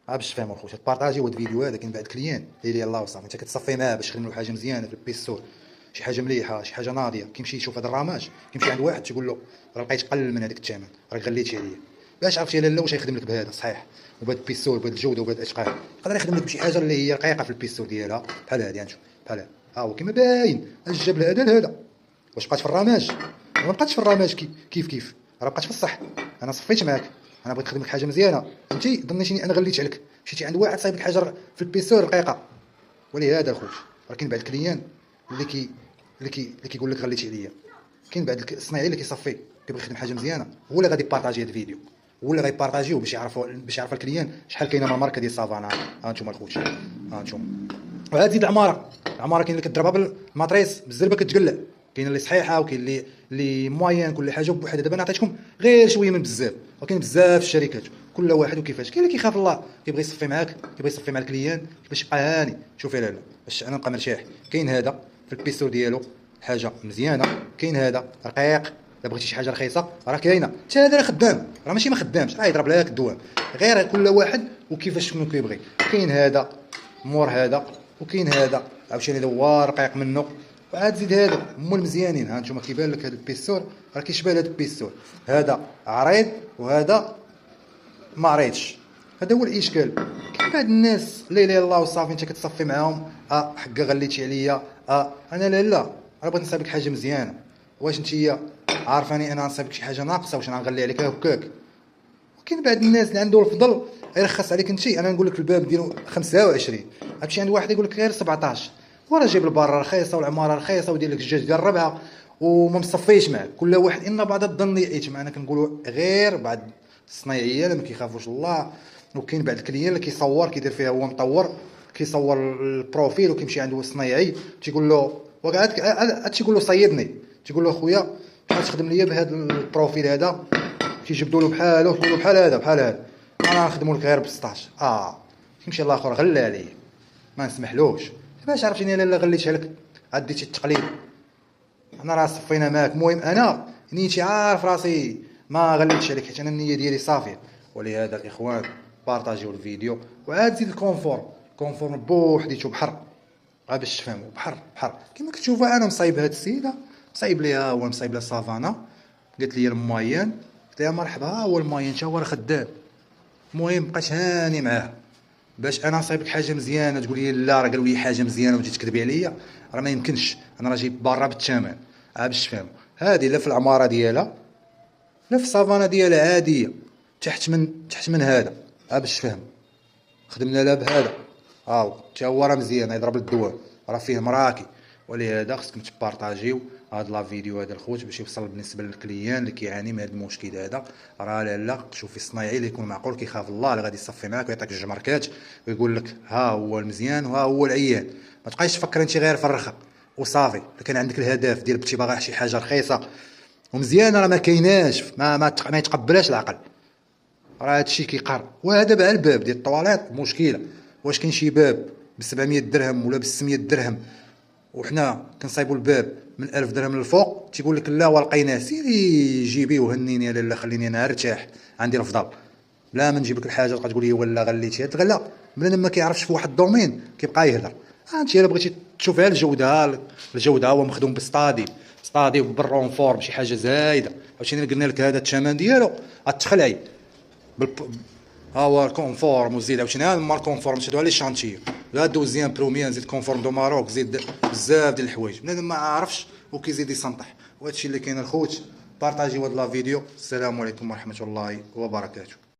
باش تفهموا الخوت، تبارطاجيو هاد الفيديو هذا كاين بعد كليان اللي يلاه وصافي انت كتصفي معاه باش تخدم له حاجه مزيانه في البيستول، شي حاجه مليحه شي حاجه ناضيه، كيمشي يشوف هاد الراماج، كيمشي عند واحد تيقول له راه لقيت قل من هذاك الثمن، راك غليتي عليا، باش عرفتي لالا واش يخدم لك بهذا صحيح وبهاد البيستول بهاد الجوده وبهاد الاتقان، يقدر يخدم لك بشي حاجه اللي هي رقيقه في البيستول ديالها بحال هادي نشوف بحال هاد ها هو كيما باين اش جاب لهذا لهذا، واش بقات في الرماج؟ ما بقاتش في الرماج كيف راه بقات في الصح. انا صفيت معاك، انا بغيت نخدم لك حاجه مزيانه، انت ظنيتيني انا غليت عليك، مشيتي عند واحد صايب لك حاجه في البيسور رقيقه. ولهذا الخوت راه كاين بعض الكليان اللي كيقول لك غليتي عليا، كاين بعض الصنايعي اللي كيصفي كيبغي يخدم حاجه مزيانه، هو اللي غادي يبارطاجي هذا الفيديو، هو اللي غيبارطاجيو باش يعرف الكليان شحال كاينه من الماركه ديال سافانا. ها انتم الخوت ها انتم. وعاد زيد العماره كاين اللي كضربها بالماطريس بالزربه كتقلع، كاين اللي صحيحه وكاين اللي موين كل حاجه بوحدها. دابا انا عطيتكم غير شويه من بزاف، وكاين بزاف الشركات كل واحد وكيفاش. كاين اللي كيخاف الله كيبغي يصفي معاك، كيبغي يصفي مع الكليان باش يبقى هاني. شوفي لالا باش انا نبقى مرتاح، كاين هذا في البيستول ديالو حاجه مزيانه، كاين هذا رقيق، الا بغيتي شي حاجه رخيصه راه كاينه، حتى هذا راه خدام، راه ماشي ما خدامش، راه يضرب لك الدوام، غير كل واحد وكيفاش شنو كيبغي. كاين هذا مور هذا، وكاين هذا عاوتاني هذا هو رقيق منه، وعاد زيد هذا هما المزيانين. ها انتم كيبان لك هذا البيستول راه كيشبه هذا البيستول، هذا عريض وهذا ما عريضش، هذا هو الاشكال. كاين بعض الناس لا اله الا الله وصافي انت كتصفي معاهم حقا غليتي عليا، انا لا انا بغيت نصايبك حاجه مزيانه، واش انت عارفاني انا نصايبك شي حاجه ناقصه واش انا نغلي عليك هكاك؟ وكاين بعض الناس اللي عنده الفضل يرخص عليك انت، انا نقول لك الباب ديالو 25، غتمشي عند واحد يقول لك غير 17، وراه جايب البارة رخيصه والعماره رخيصه ودير لك الدجاج ديال الربعه وما مصفيش معاك. كل واحد ان بعض الظن يأتم، انا كنقولوا غير بعض الصنايعيه اللي ما كيخافوش الله. وكاين بعض الكليان اللي كيصور كيدير فيها هو مطور، كيصور البروفيل وكيمشي عنده الصنايعي تيقول له وقعد تيقول له صيدني، تيقول له خويا شحال تخدم ليا بهذا البروفيل هذا، كيجبدوا له بحاله ويقول له بحال هذا بحال هذا، انا نخدموا لك غير ب 16. كيمشي الاخر غلى عليه ما نسمحلوش. باش عرفتيني انا لا غليت عليك عديتي التقليد، انا راه صفينا معاك. المهم انا نيتي عارف راسي ما غليتش عليك حيت انا النيه ديالي صافيه. ولهذا الاخوان بارطاجيو الفيديو، وعاد زيد الكونفور بوحديتو بحر باش تفهموا بحر كما كتشوفوا. انا مصايب هاد السيده، مصايب ليها هو مصايب لها سافانا، قالت لي الماين، قلت لها مرحبا هو الماين حتى هو راه خدام. المهم بقيت هاني معاه باش انا نصايبك حاجه مزيانه تقول لي لا راه قالوا لي حاجه مزيانه وتجي تكذبي عليا، راه ما يمكنش، انا راه جايب برا بالثمن. باش تفهموا هذه لا في العماره ديالها لا في السافانا ديالها عاديه، تحت من هذا. باش تفهموا خدمنا لا بهذا حتى هو راه مزيان يضرب الدواء، راه فيه مراكي. ولهذا خصكم تبارطاجيو هاد لا فيديو هذا الخوت باش يوصل بالنسبه للكليان اللي كيعاني من هذا المشكل هذا. راه لا شوفي الصنايعي اللي يكون معقول كيخاف الله اللي غادي يصفي معاك ويعطيك جوج ماركات ويقول لك ها هو المزيان وها هو العيان. ما تبقايش تفكر انت غير في الرخا وصافي. الا كان عندك الهدف ديال كنتي باغي شي حاجه رخيصه ومزيانه راه ما كايناش، ما يتقبلهاش العقل، راه هادشي كيقار. وهذا بقى الباب ديال الطواليط مشكله، واش كاين شي باب ب 700 درهم ولا ب 600 درهم وحنا كنصايبوا الباب من 1000 درهم للفوق تيقول لك لا ولقيناه، سيري جيبيه وهنيني لالا خليني انا ارتاح عندي الافضل، لا ما نجيب لك الحاجه تبقى تقول لي ولا غليتي تغلى. بنادم ما كيعرفش في واحد الدومين كيبقى يهضر. انت الا بغيتي تشوفها الجوده هو مخدوم ستادي بالرونفور بشي حاجه زايده. عاوتاني قلنا لك هذا الثمن ديالو غتخلعي ها هو الكونفورم وزيد عاوتاني هذا مال كونفورم شدوها لي شانتيي، لا دوزيام بروميان زيد كونفورم دو ماروك زيد بزاف ديال الحوايج بنادم ما عارفش وكيزيد يسنطح. وهادشي اللي كاين الخوت. بارطاجيو هاد لا فيديو. السلام عليكم ورحمه الله وبركاته.